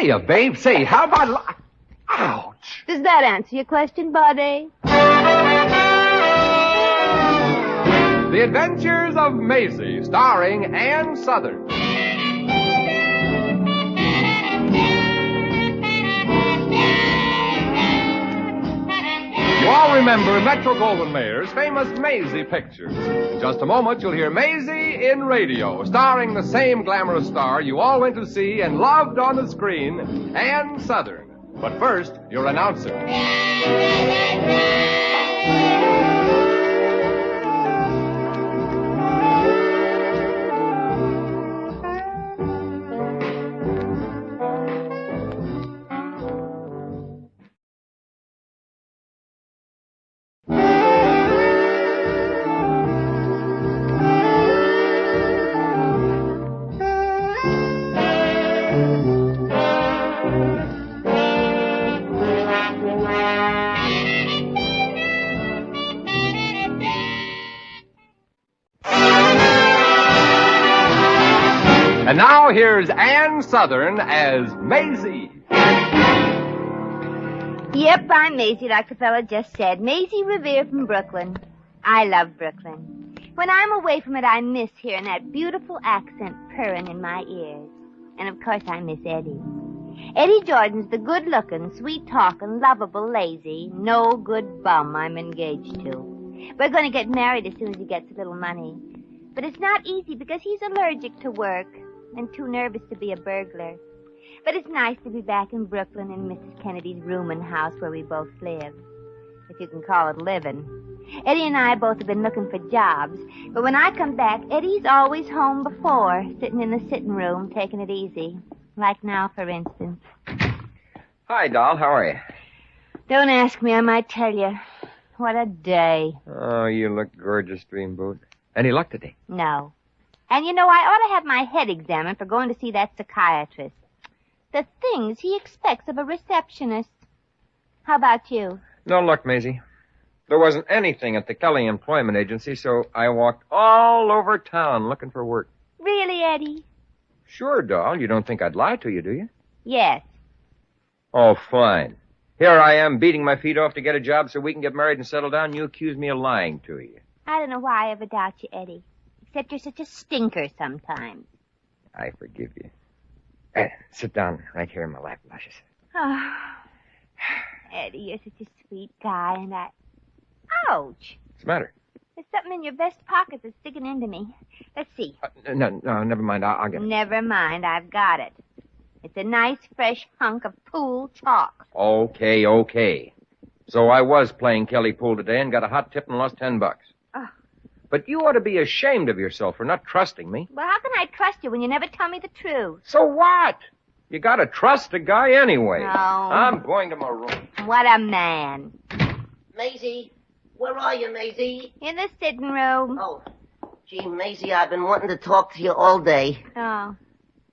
Hiya, babe. Say, how about... Ouch. Does that answer your question, buddy? The Adventures of Maisie, starring Ann Sothern. You all remember Metro-Goldwyn-Mayer's famous Maisie pictures. In just a moment, you'll hear Maisie in radio, starring the same glamorous star you all went to see and loved on the screen, Ann Sothern. But first, your announcer. And now here's Ann Sothern as Maisie. Yep, I'm Maisie, like the fella just said. Maisie Revere from Brooklyn. I love Brooklyn. When I'm away from it, I miss hearing that beautiful accent purring in my ears. And of course I miss Eddie. Eddie Jordan's the good-looking, sweet-talking, lovable, lazy, no-good bum I'm engaged to. We're going to get married as soon as he gets a little money. But it's not easy because he's allergic to work and too nervous to be a burglar. But it's nice to be back in Brooklyn in Mrs. Kennedy's rooming house where we both live. If you can call it living. Eddie and I both have been looking for jobs. But when I come back, Eddie's always home before, sitting in the sitting room, taking it easy. Like now, for instance. Hi, doll. How are you? Don't ask me, I might tell you. What a day. Oh, you look gorgeous, Dreamboat. Any luck today? No. And you know, I ought to have my head examined for going to see that psychiatrist. The things he expects of a receptionist. How about you? No luck, Maisie. There wasn't anything at the Kelly Employment Agency, so I walked all over town looking for work. Really, Eddie? Sure, doll. You don't think I'd lie to you, do you? Yes. Oh, fine. Here I am beating my feet off to get a job so we can get married and settle down. You accuse me of lying to you. I don't know why I ever doubt you, Eddie. Except you're such a stinker sometimes. I forgive you. Sit down right here in my lap, Luscious. Oh, Eddie, you're such a sweet guy, and I... Ouch! What's the matter? There's something in your vest pocket that's sticking into me. Let's see. No, never mind. I'll get it. Never mind, I've got it. It's a nice, fresh hunk of pool chalk. Okay. So I was playing Kelly pool today and got a hot tip and lost $10. Oh. But you ought to be ashamed of yourself for not trusting me. Well, how can I trust you when you never tell me the truth? So what? You gotta trust a guy anyway. No. I'm going to my room. What a man. Maisie, where are you, Maisie? In the sitting room. Oh, gee, Maisie, I've been wanting to talk to you all day. Oh.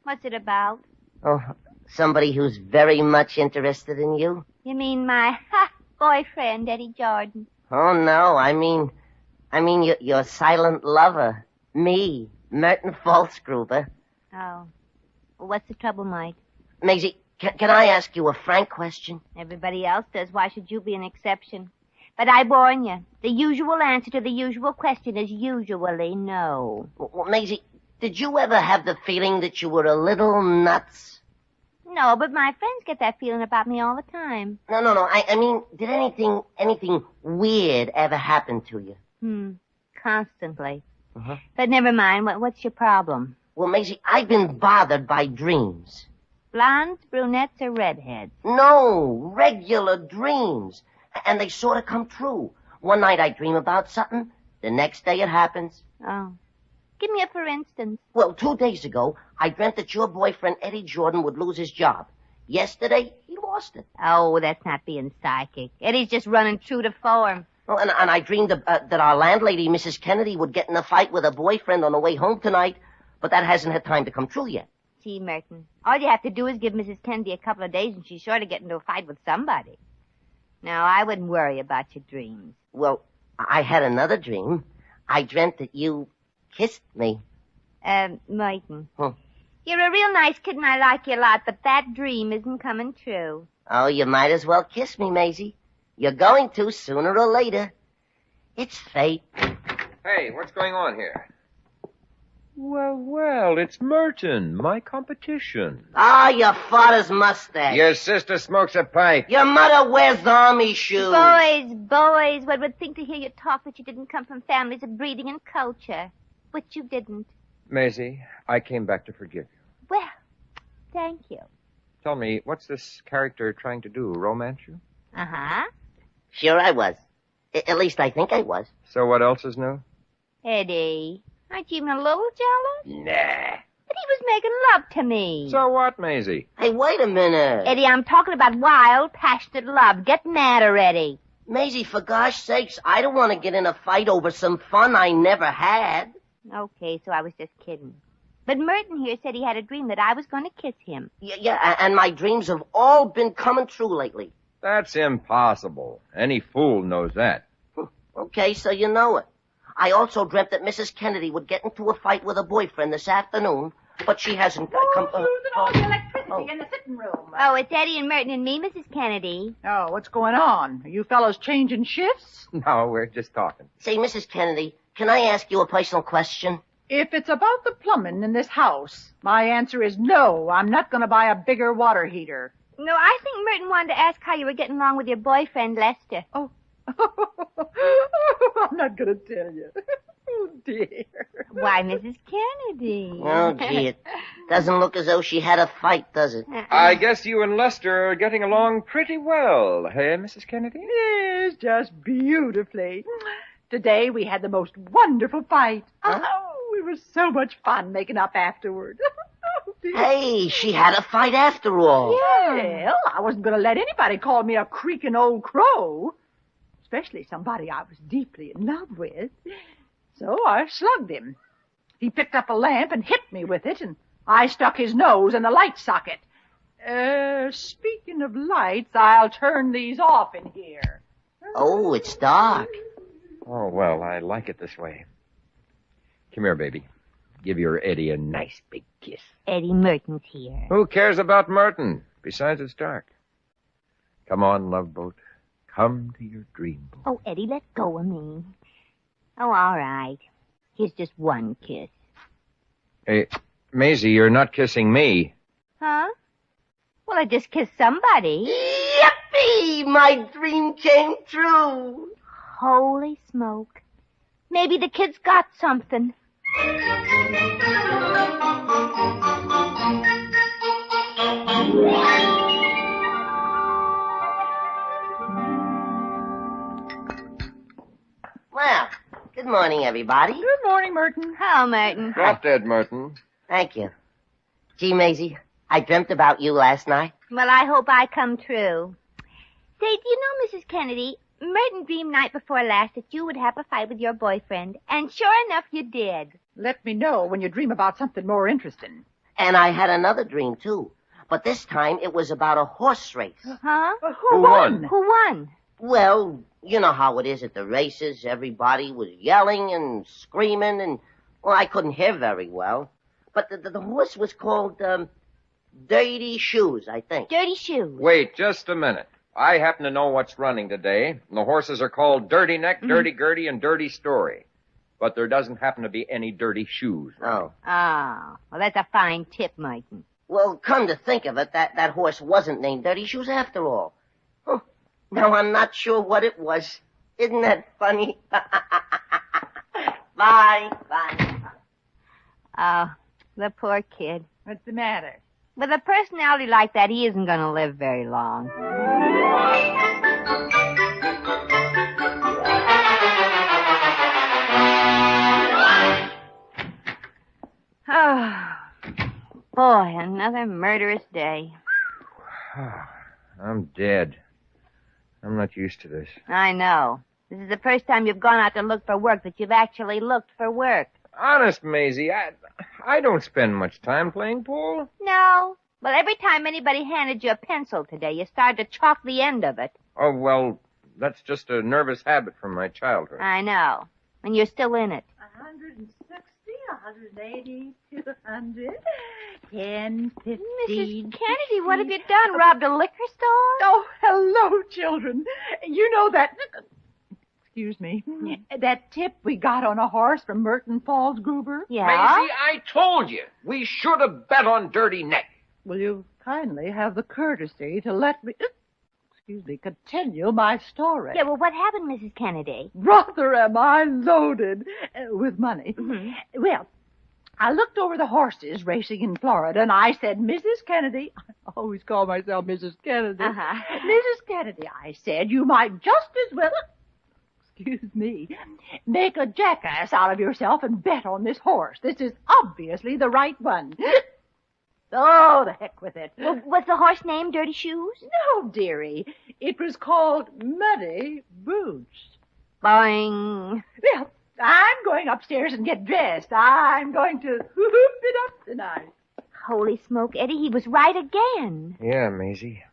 What's it about? Oh, somebody who's very much interested in you? You mean my boyfriend, Eddie Jordan? Oh, no, I mean your silent lover. Me, Merton Falsgruber. Oh. Well, what's the trouble, Mike? Maisie, can I ask you a frank question? Everybody else does. Why should you be an exception? But I warn you, the usual answer to the usual question is usually no. Well, Maisie, did you ever have the feeling that you were a little nuts? No, but my friends get that feeling about me all the time. No. I mean, did anything weird ever happen to you? Constantly. Uh-huh. But never mind. What's your problem? Well, Maisie, I've been bothered by dreams. Blondes, brunettes, or redheads? No, regular dreams. And they sort of come true. One night I dream about something. The next day it happens. Oh. Give me a for instance. Well, 2 days ago, I dreamt that your boyfriend, Eddie Jordan, would lose his job. Yesterday, he lost it. Oh, that's not being psychic. Eddie's just running true to form. Oh, and I dreamed that our landlady, Mrs. Kennedy, would get in a fight with her boyfriend on the way home tonight, but that hasn't had time to come true yet. Gee, Merton, all you have to do is give Mrs. Kennedy a couple of days and she's sure to get into a fight with somebody. Now, I wouldn't worry about your dreams. Well, I had another dream. I dreamt that you kissed me. Merton. You're a real nice kid and I like you a lot, but that dream isn't coming true. Oh, you might as well kiss me, Maisie. You're going to sooner or later. It's fate. Hey, what's going on here? Well, it's Merton, my competition. Ah, your father's mustache. Your sister smokes a pipe. Your mother wears army shoes. Boys, one would think to hear you talk that you didn't come from families of breeding and culture. But you didn't. Maisie, I came back to forgive you. Well, thank you. Tell me, what's this character trying to do, romance you? Uh-huh. Sure I was. At least I think I was. So what else is new? Eddie, aren't you even a little jealous? Nah. But he was making love to me. So what, Maisie? Hey, wait a minute. Eddie, I'm talking about wild, passionate love. Get mad already. Maisie, for gosh sakes, I don't want to get in a fight over some fun I never had. Okay, so I was just kidding. But Merton here said he had a dream that I was going to kiss him. Yeah, and my dreams have all been coming true lately. That's impossible. Any fool knows that. Okay, so you know it. I also dreamt that Mrs. Kennedy would get into a fight with her boyfriend this afternoon, but she hasn't come... losing all the electricity in the sitting room. Oh, it's Eddie and Merton and me, Mrs. Kennedy. Oh, what's going on? Are you fellows changing shifts? No, we're just talking. Say, Mrs. Kennedy, can I ask you a personal question? If it's about the plumbing in this house, my answer is no, I'm not going to buy a bigger water heater. No, I think Merton wanted to ask how you were getting along with your boyfriend, Lester. Oh. I'm not going to tell you. Oh, dear. Why, Mrs. Kennedy? Oh, gee, it doesn't look as though she had a fight, does it? I guess you and Lester are getting along pretty well, hey, Mrs. Kennedy? Yes, just beautifully. Today we had the most wonderful fight. Huh? Oh, it was so much fun making up afterward. Oh, dear. Hey, she had a fight after all. Well, I wasn't going to let anybody call me a creaking old crow, especially somebody I was deeply in love with. So I slugged him. He picked up a lamp and hit me with it, and I stuck his nose in the light socket. Speaking of lights, I'll turn these off in here. Oh, it's dark. Oh, well, I like it this way. Come here, baby. Give your Eddie a nice big kiss. Eddie Merton's here. Who cares about Merton? Besides, it's dark. Come on, love boat. Come to your dream boat. Oh, Eddie, let go of me. Oh, all right. Here's just one kiss. Hey, Maisie, you're not kissing me. Huh? Well, I just kissed somebody. Yippee! My dream came true. Holy smoke. Maybe the kid's got something. Well, good morning, everybody. Good morning, Merton. Hello, Merton. Drop dead, Merton. Thank you. Gee, Maisie, I dreamt about you last night. Well, I hope I come true. Say, do you know, Mrs. Kennedy, Merton dreamed night before last that you would have a fight with your boyfriend, and sure enough, you did. Let me know when you dream about something more interesting. And I had another dream, too. But this time it was about a horse race. Huh? Who won? Who won? Well, you know how it is at the races. Everybody was yelling and screaming, and, well, I couldn't hear very well. But the horse was called, Dirty Shoes, I think. Dirty Shoes. Wait just a minute. I happen to know what's running today. And the horses are called Dirty Neck, Dirty Gertie, and Dirty Story. But there doesn't happen to be any dirty shoes. Oh. Oh, well, that's a fine tip, Merton. Well, come to think of it, that horse wasn't named Dirty Shoes after all. Huh. Now I'm not sure what it was. Isn't that funny? Bye. Oh, the poor kid. What's the matter? With a personality like that, he isn't going to live very long. Oh, boy, another murderous day. I'm dead. I'm not used to this. I know. This is the first time you've gone out to look for work that you've actually looked for work. Honest, Maisie, I don't spend much time playing pool. No. Well, every time anybody handed you a pencil today, you started to chalk the end of it. Oh, well, that's just a nervous habit from my childhood. I know. And you're still in it. 160, 180, 200. 10, 15... Mrs. Kennedy, what have you done? Robbed a liquor store? Oh, hello, children. You know that... Excuse me. That tip we got on a horse from Merton Falls Gruber? Yeah? Maisie, I told you. We should have bet on Dirty Neck. Will you kindly have the courtesy to let me... continue my story? Yeah, well, what happened, Mrs. Kennedy? Brother, am I loaded with money. Mm-hmm. Well, I looked over the horses racing in Florida, and I said, Mrs. Kennedy, I always call myself Mrs. Kennedy. Uh-huh. Mrs. Kennedy, I said, you might just as well, excuse me, make a jackass out of yourself and bet on this horse. This is obviously the right one. Oh, the heck with it. Well, was the horse named Dirty Shoes? No, dearie. It was called Muddy Boots. Boing. Well, I'm going upstairs and get dressed. I'm going to hoop it up tonight. Holy smoke, Eddie, he was right again. Yeah, Maisie.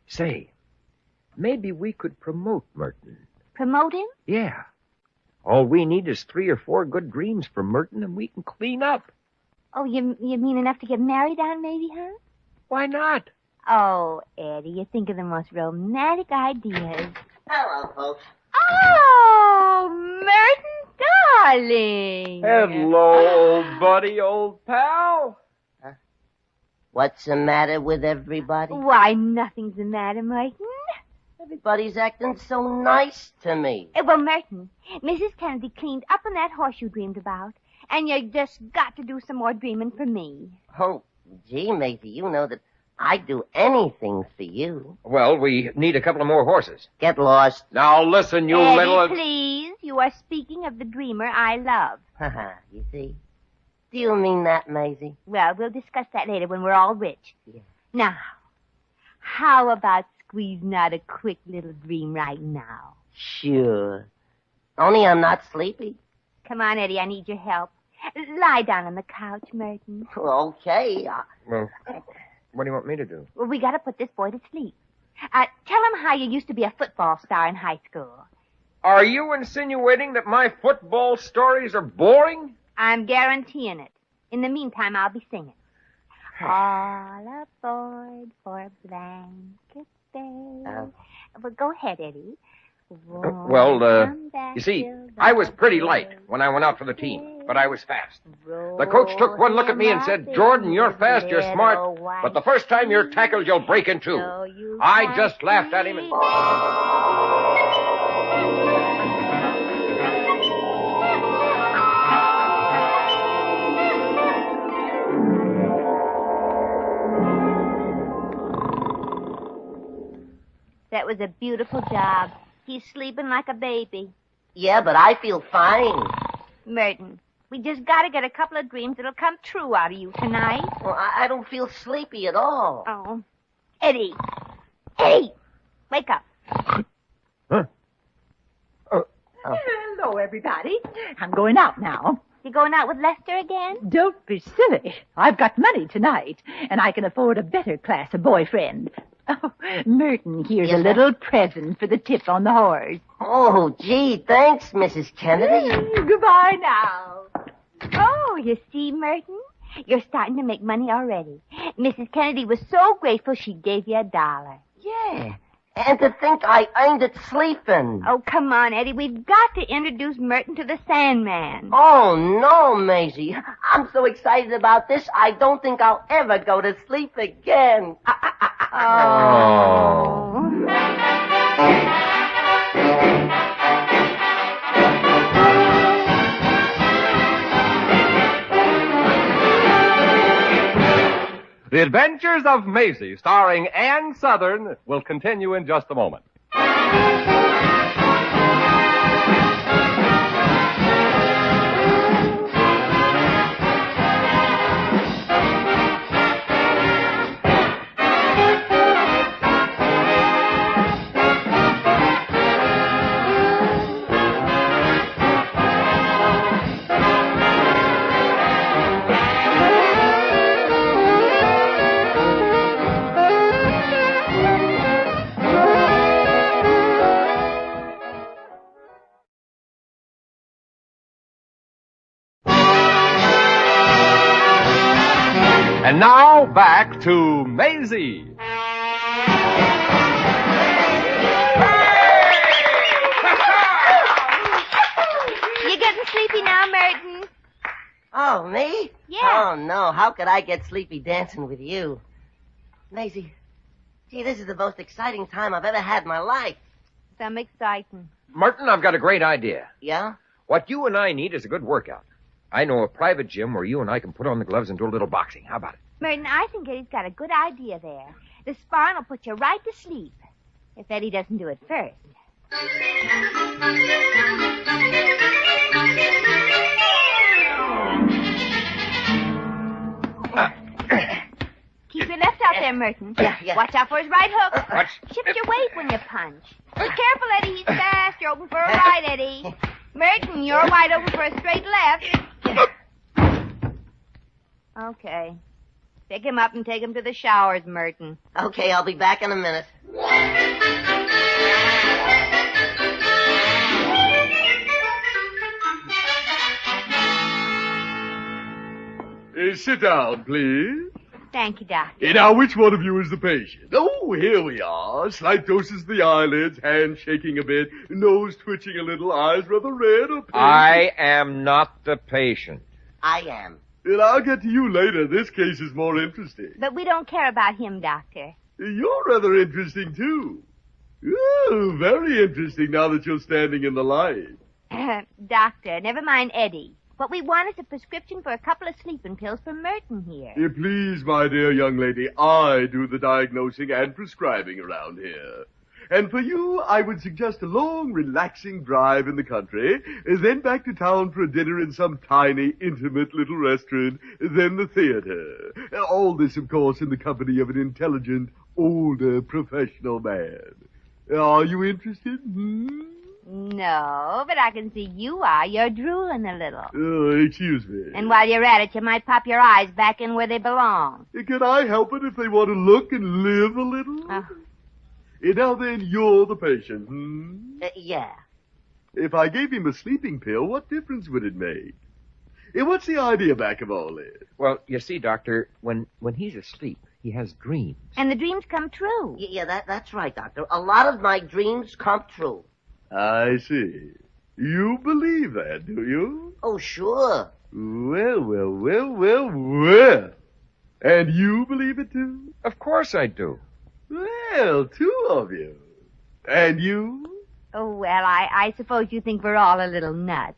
Say, maybe we could promote Merton. Promote him? Yeah. All we need is 3 or 4 good dreams from Merton, and we can clean up. Oh, you mean enough to get married on, maybe, huh? Why not? Oh, Eddie, you think of the most romantic ideas. Hello, folks. Oh, Merton, darling. Hello, old buddy, old pal. What's the matter with everybody? Why, nothing's the matter, Merton. Everybody's acting so nice to me. Well, Merton, Mrs. Kennedy cleaned up on that horse you dreamed about, and you just got to do some more dreaming for me. Oh, gee, Maisie, you know that I'd do anything for you. Well, we need a couple of more horses. Get lost. Now listen, you Eddie, little... please, you are speaking of the dreamer I love. Haha, you see? Do you mean that, Maisie? Well, we'll discuss that later when we're all rich. Yeah. Now, how about squeezing out a quick little dream right now? Sure. Only I'm not sleepy. Come on, Eddie, I need your help. Lie down on the couch, Merton. Okay. Well, what do you want me to do? Well, we got to put this boy to sleep. Tell him how you used to be a football star in high school. Are you insinuating that my football stories are boring? I'm guaranteeing it. In the meantime, I'll be singing. All aboard for Blanket Bay. Well, go ahead, Eddie. You see, I was pretty light when I went out for the team, but I was fast. The coach took one look at me and said, Jordan, you're fast, you're smart, but the first time you're tackled, you'll break in two. I just laughed at him and... That was a beautiful job. He's sleeping like a baby. Yeah, but I feel fine. Merton, we just got to get a couple of dreams that'll come true out of you tonight. Well, I don't feel sleepy at all. Oh. Eddie! Eddie! Wake up. Huh? Hello, everybody. I'm going out now. You going out with Lester again? Don't be silly. I've got money tonight, and I can afford a better class of boyfriend. Oh, Merton, here's a little present for the tip on the horse. Oh, gee, thanks, Mrs. Kennedy. Goodbye now. Oh, you see, Merton? You're starting to make money already. Mrs. Kennedy was so grateful she gave you $1. Yeah, and to think I earned it sleeping. Oh, come on, Eddie. We've got to introduce Merton to the Sandman. Oh, no, Maisie. I'm so excited about this, I don't think I'll ever go to sleep again. Oh. The Adventures of Maisie, starring Ann Southern, will continue in just a moment. And now, back to Maisie. You getting sleepy now, Merton? Oh, me? Yeah. Oh, no. How could I get sleepy dancing with you? Maisie, gee, this is the most exciting time I've ever had in my life. Some exciting. Merton, I've got a great idea. Yeah? What you and I need is a good workout. I know a private gym where you and I can put on the gloves and do a little boxing. How about it? Merton, I think Eddie's got a good idea there. The sparring will put you right to sleep. If Eddie doesn't do it first. Keep your left out there, Merton. Yeah. Watch out for his right hook. Watch. Shift your weight when you punch. Be careful, Eddie. He's fast. You're open for a right, Eddie. Merton, you're wide open for a straight left. Okay. Pick him up and take him to the showers, Merton. Okay, I'll be back in a minute. Sit down, please. Thank you, Doctor. Now, which one of you is the patient? Oh, here we are. Slight doses of the eyelids, hand shaking a bit, nose twitching a little, eyes rather red or pink. I am not the patient. I am. Well, I'll get to you later. This case is more interesting. But we don't care about him, Doctor. You're rather interesting, too. Ooh, very interesting now that you're standing in the light. Doctor, never mind Eddie. What we want is a prescription for a couple of sleeping pills for Merton here. Please, my dear young lady, I do the diagnosing and prescribing around here. And for you, I would suggest a long, relaxing drive in the country, then back to town for a dinner in some tiny, intimate little restaurant, then the theater. All this, of course, in the company of an intelligent, older, professional man. Are you interested? No, but I can see you are. You're drooling a little. Oh, excuse me. And while you're at it, you might pop your eyes back in where they belong. Can I help it if they want to look and live a little? Oh. Now then, you're the patient, Yeah. If I gave him a sleeping pill, what difference would it make? What's the idea back of all this? Well, you see, Doctor, when he's asleep, he has dreams. And the dreams come true. Yeah, that's right, Doctor. A lot of my dreams come true. I see. You believe that, do you? Oh, sure. Well. And you believe it, too? Of course I do. Well, two of you. And you? Oh, well, I suppose you think we're all a little nuts.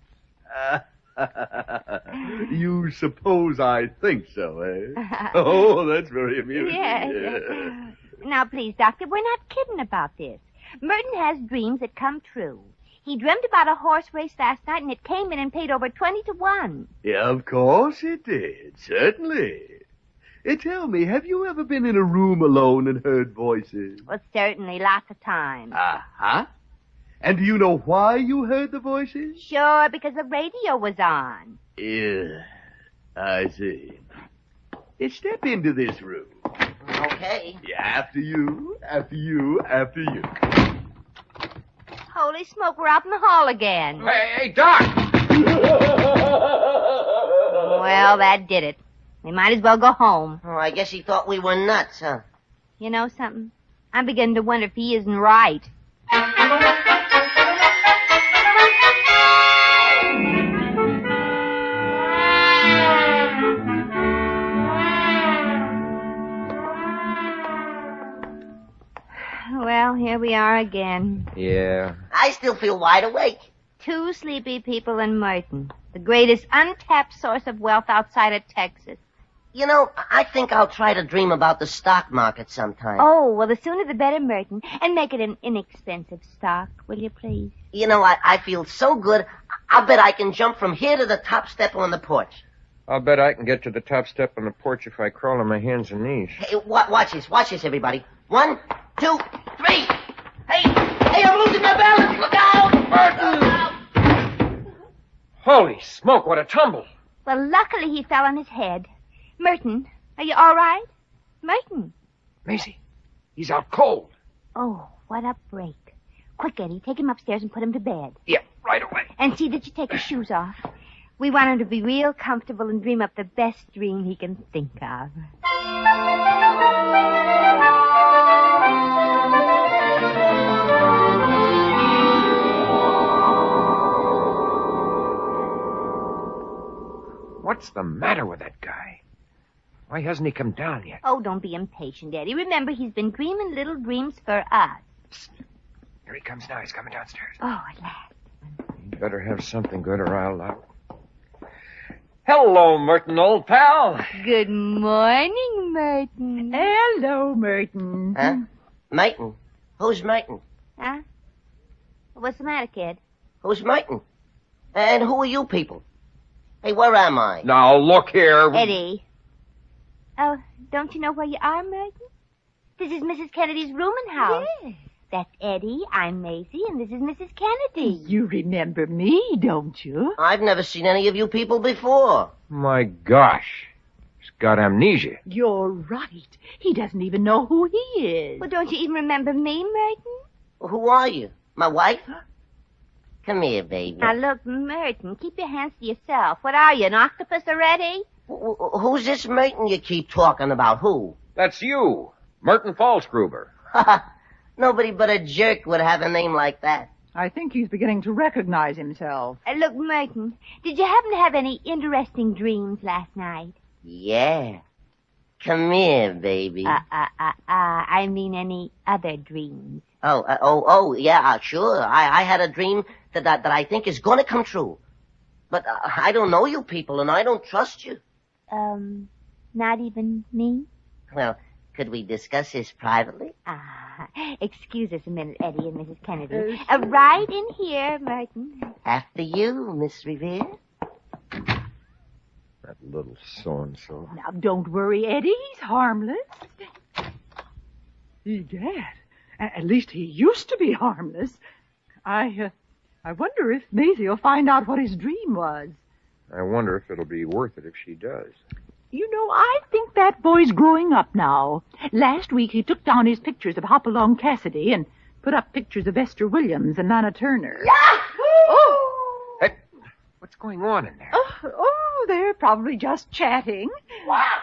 You suppose I think so, eh? Oh, that's very amusing. Yes. Now, please, Doctor, we're not kidding about this. Merton has dreams that come true. He dreamt about a horse race last night, and it came in and paid over 20-1. Yeah, of course it did. Certainly. Tell me, have you ever been in a room alone and heard voices? Well, certainly, lots of times. Uh-huh. And do you know why you heard the voices? Sure, because the radio was on. Yeah, I see. Step into this room. Okay. Yeah, after you. Holy smoke, we're out in the hall again. Hey, Doc! Well, that did it. We might as well go home. Oh, I guess he thought we were nuts, huh? You know something? I'm beginning to wonder if he isn't right. Well, here we are again. Yeah. I still feel wide awake. Two sleepy people in Merton, the greatest untapped source of wealth outside of Texas. You know, I think I'll try to dream about the stock market sometime. Oh, well, the sooner the better, Merton. And make it an inexpensive stock, will you please? You know, I feel so good, I'll bet I can jump from here to the top step on the porch. I'll bet I can get to the top step on the porch if I crawl on my hands and knees. Hey, watch this, everybody. 1, 2, 3. Hey, I'm losing my balance. Look out! Merton! Holy smoke, what a tumble. Well, luckily he fell on his head. Merton, are you all right? Merton. Maisie, he's out cold. Oh, what a break. Quick, Eddie, take him upstairs and put him to bed. Yeah, right away. And see that you take his shoes off. We want him to be real comfortable and dream up the best dream he can think of. What's the matter with that guy? Why hasn't he come down yet? Oh, don't be impatient, Eddie. Remember, he's been dreaming little dreams for us. Psst. Here he comes now. He's coming downstairs. Oh, at last. You better have something good or I'll out. Hello, Merton, old pal. Good morning, Merton. Hello, Merton. Huh? Merton? Who's Merton? Huh? What's the matter, kid? Who's Merton? And who are you people? Hey, where am I? Now, look here. Eddie. Oh, don't you know where you are, Merton? This is Mrs. Kennedy's rooming house. Yes. That's Eddie, I'm Maisie, and this is Mrs. Kennedy. You remember me, don't you? I've never seen any of you people before. My gosh. He's got amnesia. You're right. He doesn't even know who he is. Well, don't you even remember me, Merton? Who are you? My wife? Come here, baby. Now, look, Merton, keep your hands to yourself. What are you, an octopus already? Who's this Merton you keep talking about? Who? That's you, Merton Falsgruber. Nobody but a jerk would have a name like that. I think he's beginning to recognize himself. Look, Merton, did you happen to have any interesting dreams last night? Yeah. Come here, baby. I mean any other dreams. Yeah, sure. I had a dream that I think is going to come true. But I don't know you people, and I don't trust you. Not even me? Well, could we discuss this privately? Excuse us a minute, Eddie and Mrs. Kennedy. Right in here, Merton. After you, Miss Revere. That little so-and-so. Now, don't worry, Eddie. He's harmless. Egad. At least he used to be harmless. I wonder if Maisie will find out what his dream was. I wonder if it'll be worth it if she does. You know, I think that boy's growing up now. Last week he took down his pictures of Hopalong Cassidy and put up pictures of Esther Williams and Lana Turner. Yahoo! Oh! Hey, what's going on in there? Oh, they're probably just chatting. Wow!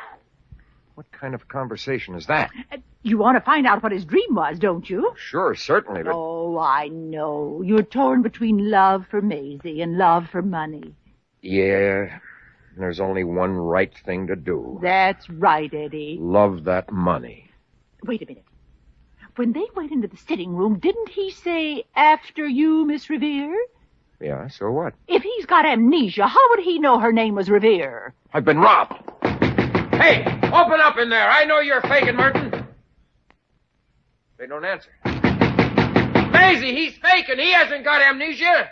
What kind of conversation is that? You want to find out what his dream was, don't you? Sure, certainly, but... Oh, I know. You're torn between love for Maisie and love for money. Yeah, there's only one right thing to do. That's right, Eddie. Love that money. Wait a minute. When they went into the sitting room, didn't he say, after you, Miss Revere? Yeah, so what? If he's got amnesia, how would he know her name was Revere? I've been robbed. Hey, open up in there. I know you're faking, Merton. They don't answer. Maisie, he's faking. He hasn't got amnesia.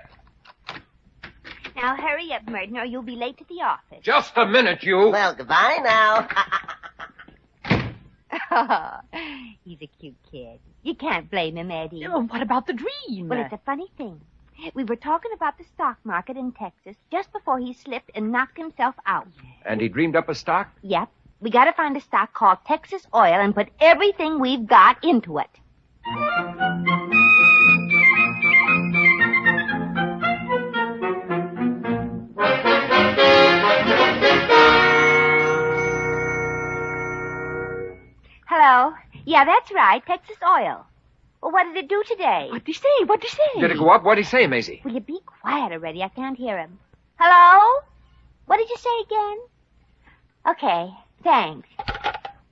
Now, hurry up, Merton, or you'll be late to the office. Just a minute, you. Well, goodbye now. He's a cute kid. You can't blame him, Eddie. Oh, what about the dream? Well, it's a funny thing. We were talking about the stock market in Texas just before he slipped and knocked himself out. And he dreamed up a stock? Yep. We got to find a stock called Texas Oil and put everything we've got into it. Hello. Yeah, that's right. Texas Oil. Well, what did it do today? What'd he say? What'd he say? Did it go up? What'd he say, Maisie? Will you be quiet already? I can't hear him. Hello? What did you say again? Okay, thanks.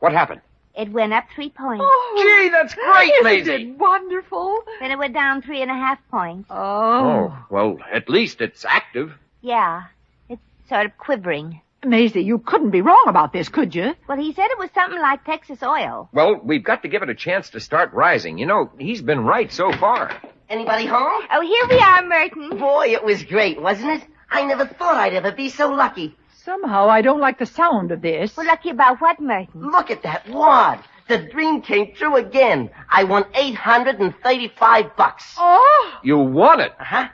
What happened? It went up 3 points. Oh, Gee, that's great, isn't Maisie. it wonderful? Then it went down 3.5 points. Oh, well, at least it's active. Yeah, it's sort of quivering. Maisie, you couldn't be wrong about this, could you? Well, he said it was something like Texas Oil. Well, we've got to give it a chance to start rising. You know, he's been right so far. Anybody home? Oh, here we are, Merton. Boy, it was great, wasn't it? I never thought I'd ever be so lucky. Somehow I don't like the sound of this. Well, lucky about what, Merton? Look at that wad. The dream came true again. I won $835. Oh! You won it. Uh-huh.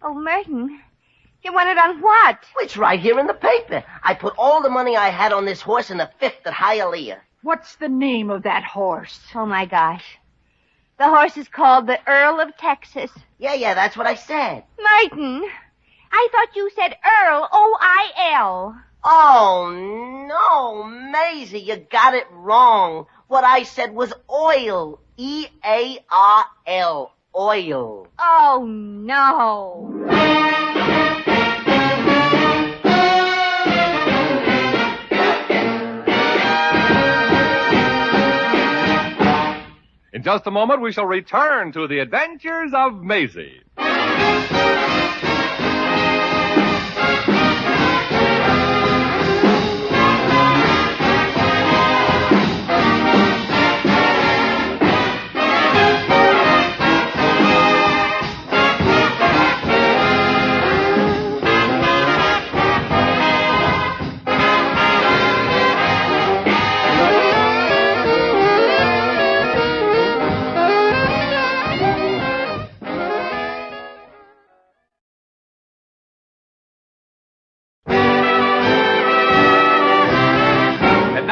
Oh, Merton, you won it on what? It's right here in the paper. I put all the money I had on this horse in the fifth at Hialeah. What's the name of that horse? Oh, my gosh. The horse is called the Earl of Texas. Yeah, that's what I said. Merton, I thought you said Earl, O-I-L. Oh, no, Maisie, you got it wrong. What I said was oil. E-A-R-L. Oil. Oh, no. In just a moment, we shall return to the adventures of Maisie.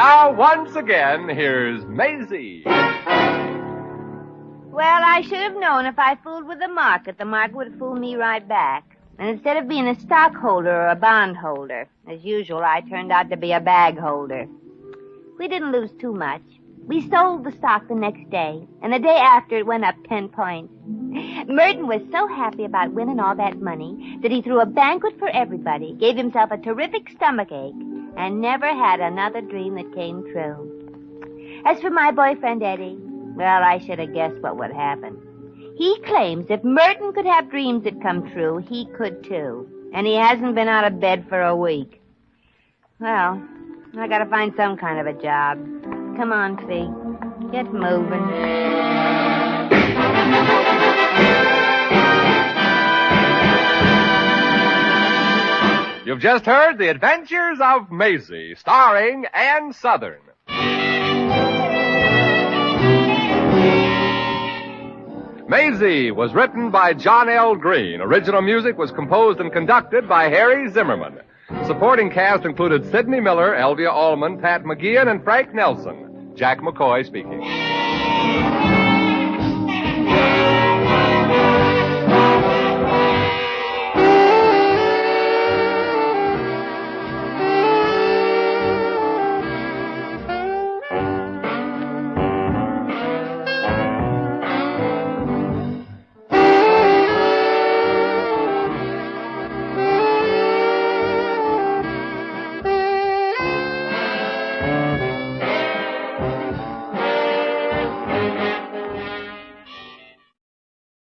Now, once again, here's Maisie. Well, I should have known if I fooled with the market would have fooled me right back. And instead of being a stockholder or a bondholder, as usual, I turned out to be a bag holder. We didn't lose too much. We sold the stock the next day, and the day after it went up 10 points. Merton was so happy about winning all that money that he threw a banquet for everybody, gave himself a terrific stomachache, and never had another dream that came true. As for my boyfriend, Eddie, well, I should have guessed what would happen. He claims if Merton could have dreams that come true, he could too. And he hasn't been out of bed for a week. Well, I gotta find some kind of a job. Come on, Fee. Get moving. You've just heard The Adventures of Maisie, starring Ann Southern. Maisie was written by John L. Green. Original music was composed and conducted by Harry Zimmerman. Supporting cast included Sidney Miller, Elvia Allman, Pat McGeehan, and Frank Nelson. Jack McCoy speaking.